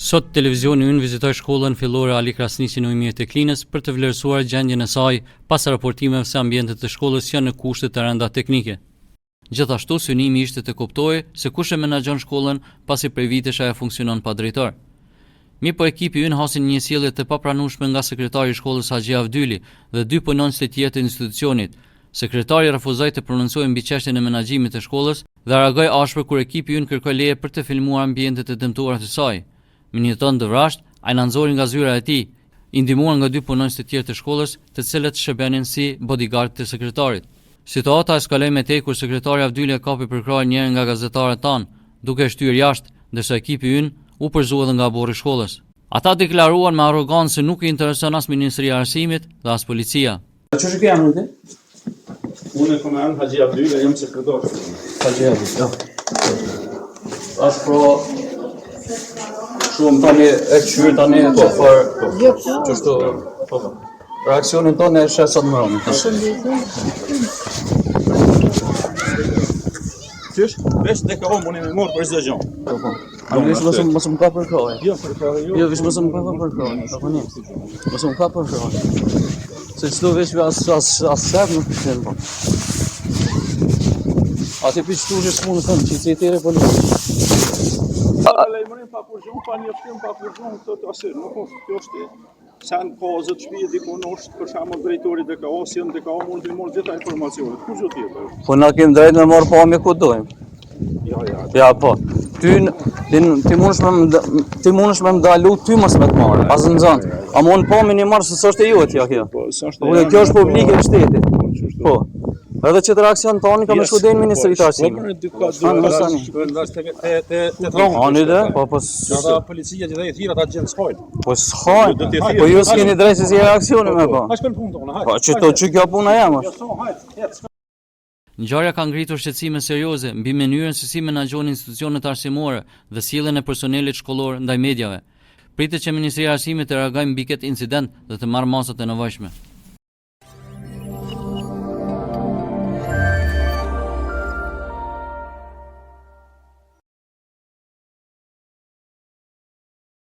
Sot televizioni ynë vizitoi shkollën fillore Ali Krasnisi në Ujmir të Klinës për të vlerësuar gjendjen e saj pas raportimeve se ambientet të shkollës janë në kushte të rënda teknike. Gjithashtu synimi ishte të kuptojë se kush e menaxhon shkollën pasi prej vitesh ajo funksionon pa drejtor. Mirë po ekipi ynë hasin një sjellje të papranueshme nga sekretari i shkollës Haxhi Avdyli dhe dy punonjës të tjerë të institucionit. Sekretari refuzoi të prononcojë mbi çështjen e menaxhimit të shkollës dhe reagoi ashpër kur ekipi ynë kërkoi leje për të filmuar ambientet e dëmtuara të saj. Me një tonë të vrasht, ai na nxori nga zyra e tij, i ndihmuar nga dy punonjës të tjerë të shkollës, të cilët shërbenin si bodyguard të sekretarit. Situata eskaloi me tej kur sekretari Avdyli e kapi për krahun njërin nga gazetarët tanë, duke e shtyr jashtë, ndërsa ekipi ynë u përzua dhe nga borri i shkollës. Ata deklaruan me arrogancë se nuk i intereson as Ministria e Arsimit dhe as policia. Çfarë ke janë ti? Unë kam janë Haxhi Avdyli, jam sekretar. Haxhi Avdyli. Jo. As pro shumë tani e qyrë tani po për çështo po. Reakcionin tonë është sot më rënë. Qysh? Vesh tek unë më mor për çdo gjë. Po. Anglisht mos më ka për kohë. Jo, për kohë jo. Jo, vesh mos më ka për kohë. Apo ne. Mos më ka për kohë. Se çdo vesh as sep nuk është po. Atë piçtuçi s'mund të thonë që si tjerë po. Lejmërin pa kurrë, pa një ftim pa kurrë këtë asë, nuk është kjo është sen ka zot shtëpi dikun është për shembull drejtori DKO-s, janë DKO mund të marrë gjitha informacionet. Kush do tjetër? Po na kemi drejt me marr pamje ku dojmë. Ja po. Ti mundesh me ndalu ty mos me të marrë, as nxënt. A mund pamjen i marr se s'është e jote kjo. Po, s'është. Po kjo është publike e shtetit. Po. Edhe që të reakcion tani ka me shkudejnë Ministri të Arsimit. Ata policia që dhe i thira ta gjenë s'hajnë. Po s'hajnë, po ju s'keni drejtë se si reakcioni me po. Ha shkën punë tonë, hajtë. Po që kjo puna jam është. Ngjarja ka ngritur shqetësime serioze mbi mënyrën se si menaxhon institucionet arsimore dhe sjelljen e personelit shkollor ndaj mediave. Pritet që Ministria e Arsimit të reagojë mbi këtë incident dhe të marrë masat e nevojshme.